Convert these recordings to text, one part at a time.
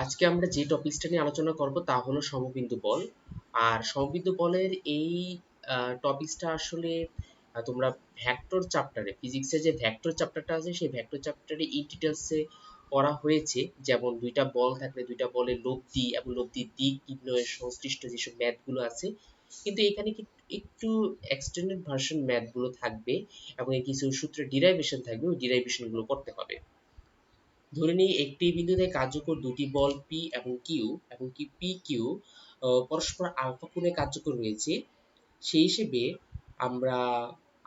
আজকে আমরা যে টপিকসটা নিয়ে আলোচনা করব তা হলো সমবিন্দু বল। আর সমবিন্দু বলের এই টপিকসটা আসলে তোমরা ভেক্টর চ্যাপ্টারে, ফিজিক্সের যে ভেক্টর চ্যাপ্টারটা আছে সেই ভেক্টর চ্যাপ্টারে ইন ডিটেলসে পড়া হয়েছে। যেমন দুইটা বল থাকলে দুইটা বলের লব্ধি এবং লব্ধির দিক নির্ণয়ের সংশ্লিষ্ট যেসব ম্যাথগুলো আছে, কিন্তু এখানে কি একটু এক্সটেন্ডেড ভার্সন ম্যাথগুলো থাকবে এবং কিছু সূত্রের ডিরাইভেশন থাকবে, ওই ডিরাইভেশনগুলো করতে হবে। ধরে নিই একটি বিন্দুতে কার্যকর দুটি বল পি এবং কিউ এবং কি পি কিউ পরস্পর আলফা কোণে কার্যকর রয়েছে। সেই হিসেবে আমরা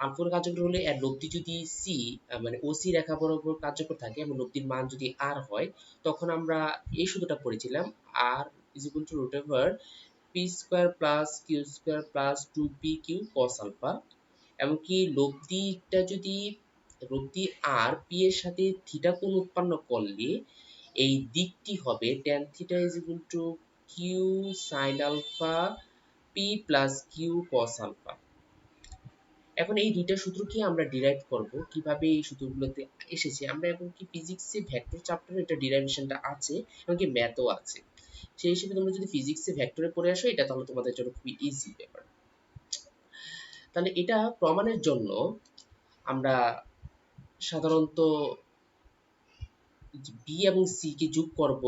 আলফা কোণে কার্যকর হলে এর লব্ধি যদি সি মানে ওসি রেখা বরাবর কার্যকর থাকে এবং লব্ধির মান যদি আর হয়, তখন আমরা এই সূত্রটা পড়েছিলাম R is equal to root over P square plus Q square plus two P Q cos alpha. এমনকি লব্ধি আর পি এর সাথে থিটা কোণ উৎপন্ন করলে এই দিকটি হবে tan theta is equal to Q sine alpha P plus Q cos alpha. এখন এই দুইটা সূত্রকে আমরা ডিরাইভ করব কিভাবে, এই সূত্রগুলোতে এসেছে আমরা, এবং কি ফিজিক্সে ভেক্টর চ্যাপ্টারে এটা ডিরাইভেশনটা আছে এবং কি ম্যাথও আছে। সেই হিসেবে তোমরা যদি ফিজিক্সে ভেক্টরে পড়ে আসো, এটা তাহলে তোমাদের জন্য খুবই ইজি ব্যাপার। তাহলে এটা প্রমাণের জন্য আমরা সাধারণত বি এবং সি কে যোগ করব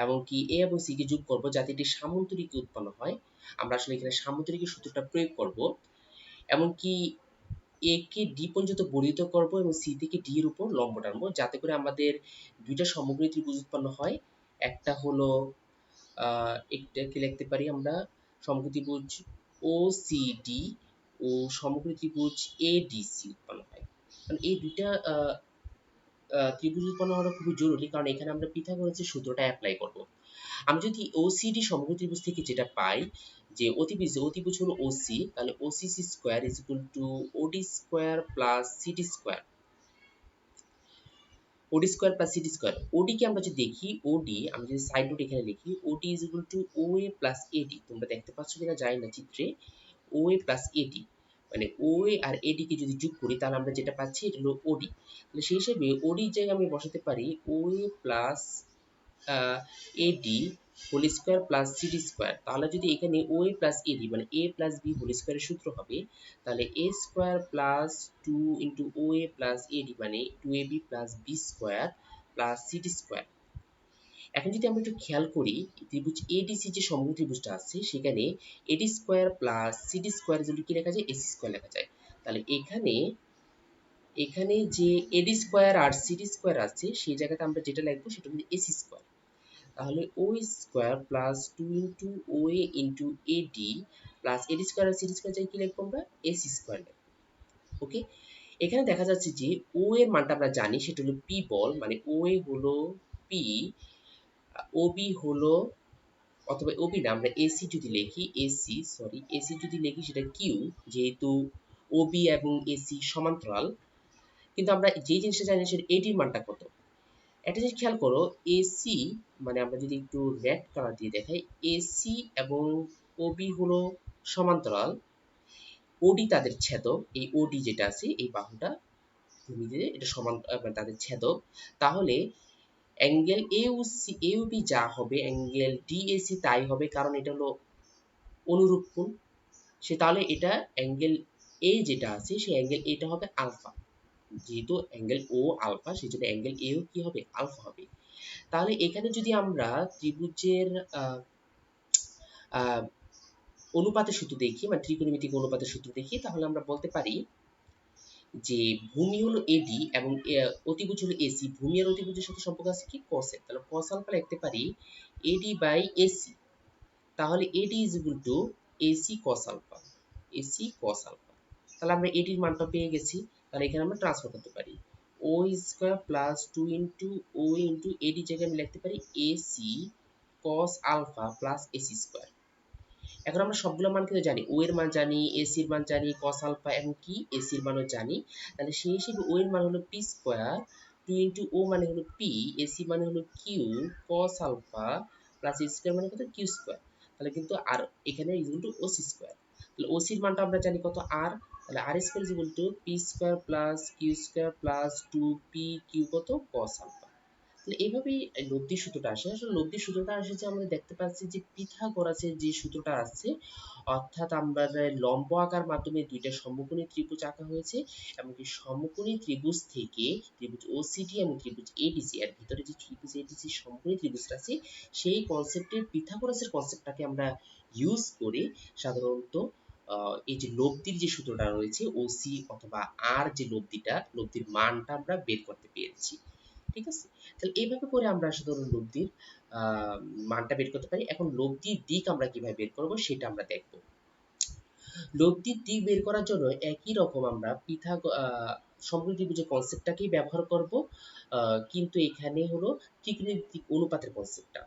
এবং কি এ এবং সি কে যোগ করব যাতে এটি সামান্তরিক উৎপন্ন হয়। আমরা আসলে এখানে সামান্তরিকের সূত্রটা প্রয়োগ করব, এমনকি এ কে ডি পর্যন্ত বর্ধিত করব এবং সি থেকে ডি এর উপর লম্ব টানবো যাতে করে আমাদের দুইটা সমকোণী ত্রিভুজ উৎপন্ন হয়। একটা হলো এটাকে লিখতে পারি আমরা সমকোণী ত্রিভুজ ও সি ডি ও সমকোণী ত্রিভুজ এ ডি সি উৎপন্ন হয়। কারণ এই দুইটা ত্রিভুজ উৎপন্ন হওয়া খুবই জরুরি, কারণ এখানে আমরা পিথাগোরাসের সূত্রটা অ্যাপ্লাই করব। আমি যদি ওসিডি সমকোণী ত্রিভুজ থেকে যেটা পাই যে অতিভুজ হলো ওসি, তাহলে OC square is equal to OD square plus CD square. OD square plus CD square, OD কে আমরা যদি দেখি, ওডি আমি যদি সাইড নোট এখানে লিখি, OD is equal to OA plus AD. তোমরা দেখতে পাচ্ছ কিনা জানি না চিত্রে, ওএ প্লাস এডি মানে ওএ আর এডি কে যদি যোগ করি তাহলে আমরা যেটা পাচ্ছি এটা হলো ওডি। তাহলে সেই হিসেবে ওডির জায়গায় আমি বসাতে পারি OA plus AD whole square plus CD square. তাহলে যদি এখানে ওএ প্লাস এডি মানে এ প্লাস বি হোল স্কয়ারের সূত্র হবে, তাহলে A square plus two into OA plus AD মানে two A B plus B square plus CD square. এখন যদি আমরা একটু খেয়াল করি, ত্রিভুজ এডিসি যে সমবাহু ত্রিভুজটা আছে সেখানে এডি স্কয়ার প্লাস সিডি স্কয়ার যদি কি লেখা যায়, এসি স্কয়ার লেখা যায়। তাহলে এখানে যে এডি স্কয়ার আর সিডি স্কয়ার আছে সেই জায়গাতে আমরা যেটা লিখবো সেটা হলো এসি স্কয়ার। তাহলে ও স্কয়ার প্লাস টু ইন্টু ও এ ইন্টু এডি প্লাস এডি স্কয়ার আর সিডি স্কয়ার যাই কি লিখবো আমরা, এসি স্কয়ার লিখবো। ওকে, এখানে দেখা যাচ্ছে যে ও এর মানটা আমরা জানি সেটা হলো পি বল, মানে ও এ হলো পি, ও বি হলো, অথবা ওবি না আমরা এসি যদি লিখি, এসি যদি লিখি সেটা কিউ, যেহেতু ওবি এবং এসি সমান্তরাল। কিন্তু আমরা যে জিনিসটা জানি সেটা এডির মানটা কত। একটা জিনিস খেয়াল করো, এসি মানে আমরা যদি একটু রেড কালার দিয়ে দেখাই, এসি এবং ওবি হলো সমান্তরাল, ওডি তাদের ছেদক, এই ওডি যেটা আছে এই বাহুটা ভূমিতে এটা সমান তাদের ছেদক। তাহলে অ্যাঙ্গেল এউসি এউবি যা হবে অ্যাঙ্গেল ডিএসি তাই হবে, কারণ এটা হলো অনুরূপ কোণ। তাহলে এটা অ্যাঙ্গেল এ যেটা আছে সেই অ্যাঙ্গেল এটা হবে আলফা, যেহেতু অ্যাঙ্গেল ও আলফা সেই জন্য অ্যাঙ্গেল এও কি হবে, আলফা হবে। তাহলে এখানে যদি আমরা ত্রিভুজের অনুপাতের সূত্র দেখি, মানে ত্রিকোণমিতিক অনুপাতের সূত্র দেখি, তাহলে আমরা বলতে পারি যে ভূমি হলো এডি এবং অতিভুজ হলো এসি। ভূমি আর অতিভুজের সাথে সম্পর্ক আছে কি, কসের। তাহলে কস আলফা লিখতে পারি এডি বাই এসি। তাহলে AD is equal to AC cos alpha, AC cos alpha. তাহলে আমরা এডির মানটা পেয়ে গেছি। তাহলে এখানে আমরা ট্রান্সফার করতে পারি O square plus two into O into AD জায়গায় আমি লিখতে পারি AC cos alpha plus AC square. এখন আমরা সবগুলো মান কিন্তু জানি, ও এর মান জানি, এসির মান জানি, কস আলফা এবং কি এসির মানও জানি। তাহলে সেই হিসেবে ও এর মান হলো পি স্কয়ার, টু ইন্টু ও মানে হলো পি, এসি মানে হলো কিউ কস আলফা প্লাস এ স্কয়ার মানে কত, কিউ স্কয়ার। তাহলে কিন্তু আর এখানে ইকুয়াল টু ওসি স্কয়ার। তাহলে ওসির মানটা আমরা জানি কত, আর। তাহলে R square is equal to P square plus Q square plus two P Q কত, কস আলফা। তাহলে এইভাবেই লব্ধির সূত্রটা আসে। আসলে লব্ধির সূত্রটা আসে যে আমরা দেখতে পাচ্ছি যে পিথাগোরাসের যে সূত্রটা আছে, অর্থাৎ আমরা লম্ব আঁকার মাধ্যমে দুইটা সমকোণী ত্রিভুজ আঁকা হয়েছে, এমনকি সমকোণী ত্রিভুজ থেকে ত্রিভুজ ওসিডি এবং ত্রিভুজ এডিসি এর ভিতরে যে ত্রিভুজ এডিসি সমকোণী ত্রিভুজটা আছে, সেই কনসেপ্টের পিথাগোরাসের কনসেপ্টটাকে আমরা ইউজ করে সাধারণত এই যে লব্ধির যে সূত্রটা রয়েছে ওসি অথবা আর যে লব্ধির মানটা আমরা বের করতে পেরেছি। ঠিক আছে? তাহলে এইভাবে করে আমরা সাধারণত লব্ধির মানটা বের করতে পারি। এখন লব্ধির দিক আমরা কিভাবে বের করব সেটা আমরা দেখব। লব্ধির দিক বের করার জন্য একই রকম আমরা সমকোণী ত্রিভুজের কনসেপ্টটাকেই ব্যবহার করব, কিন্তু এখানে হলো ত্রিকোণমিতিক অনুপাতের কনসেপ্টটা।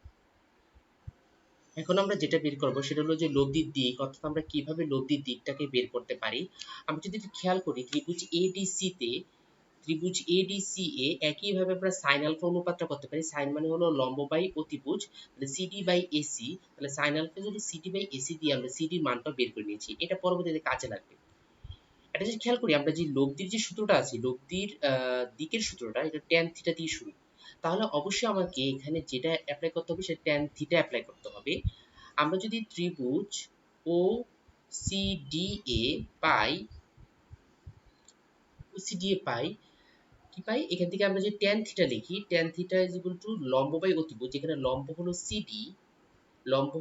এখন আমরা যেটা বের করব সেটা হলো যে লব্ধির দিক, অর্থাৎ আমরা কিভাবে লব্ধির দিকটাকে বের করতে পারি। আমরা যদি একটু খেয়াল করি ত্রিভুজ এডিসি একইভাবে আমরা সাইন আলফা অনুপাতটা করতে পারি। সাইন মানে হলো লম্ব বাই অতিভুজ, তাহলে সিডি বাই এসি, তাহলে সাইন আলফা যদি সিডি বাই এসি দিয়ে আমরা সিডির মানটা বের করে নিয়েছি, এটা পরবর্তীতে কাজে লাগবে। এটা যদি খেয়াল করি আমরা যে লব্ধির যে সূত্রটা আছে, লব্ধির দিকের সূত্রটা এটা ট্যান থিটা দিয়ে শুরু। তাহলে অবশ্যই আমাকে এখানে যেটা অ্যাপ্লাই করতে হবে সেটা ট্যান থিটা অ্যাপ্লাই করতে হবে। আমরা যদি ত্রিভুজ ও সিডিএ পাই, সিডিএ পাই কি পাই, এখান থেকে আমরা যে ট্যান থিটা লিখি, tan theta is equal two লম্ব বাই অতিভুজ, যেখানে লম্ব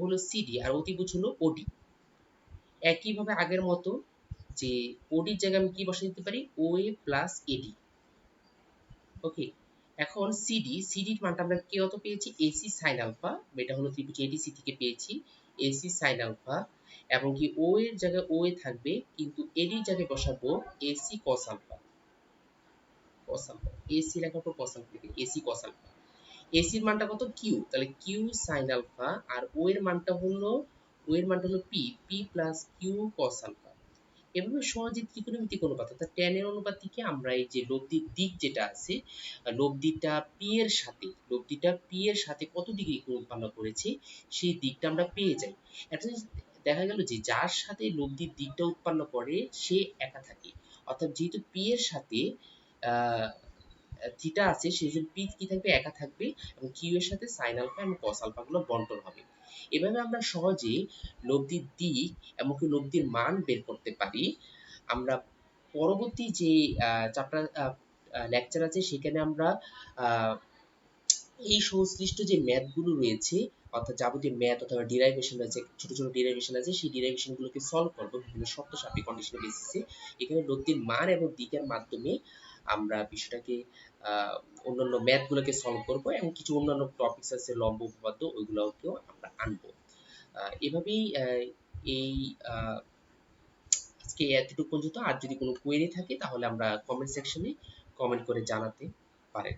হলো সিডি আর অতিভুজ হলো ওডি। একইভাবে আগের মতো যে ওডির জায়গায় আমি কি বসে দিতে পারি, ও এ প্লাস এডি। ওকে, এখন সিডির মানটা আমরা কি কত পেয়েছি, এসি সাইন আলফা, এটা হলো ত্রিভুজ এডিসি থেকে পেয়েছি এসি সাইন আলফা, এবং কি ও এর জায়গায় ও এ থাকবে, কিন্তু এডির জায়গায় বসাবো এসি কস আলফা। এসি লেখার পর কস আলফা লিখে এসি কস আলফা। এসির মানটা কত, কিউ, তাহলে কিউ সাইন আলফা, আর ও এর মানটা হলো P plus Q cos alpha. এভাবে সহজে ত্রিকোণমিতিক অনুপাত অর্থাৎ tan এর অনুপাত থেকে আমরা এই যে লব্ধির দিক যেটা আছে, লব্ধিটা পি এর সাথে কত ডিগ্রি কোণ উৎপন্ন করেছে সেই দিকটা আমরা পেয়ে যাই। এটা দেখা গেল যে যার সাথে লব্ধির দিকটা উৎপন্ন করে সে একা থাকে, অর্থাৎ যেহেতু পি এর সাথে আহ থিটা আছে সেজন্য পি কি থাকবে, একা থাকবে, এবং কিউ এর সাথে সাইন আলফা এবং কস আলফা গুলো বন্টন হবে। এভাবে আমরা সহজে লব্ধির দিক এমনকি লব্ধির মান বের করতে পারি। আমরা পরবর্তী যে চ্যাপ্টার লেকচার আছে সেখানে আমরা আহ, এই সংশ্লিষ্ট যে ম্যাথ গুলো রয়েছে, অর্থাৎ যাবতীয় ম্যাথ অথবা ডিরাইভেশন আছে, ছোট ছোট ডিরাইভেশন আছে, সেই ডিরাইভেশন গুলোকে সলভ করবো বিভিন্ন শর্ত সাপেক্ষ কন্ডিশনাল বেসিসে। এখানে লব্ধির মান এবং দিকের মাধ্যমে আমরা বিষয়টাকে আহ, অন্যান্য ম্যাথ গুলোকে সলভ করবো, এবং কিছু অন্যান্য টপিকস আছে লম্ব উপপাদ্য, ওইগুলোকেও আমরা আনবো। এভাবেই এই আজকে এতটুকু পর্যন্ত। আর যদি কোনো কোয়েরি থাকে তাহলে আমরা কমেন্ট সেকশনে কমেন্ট করে জানাতে পারেন।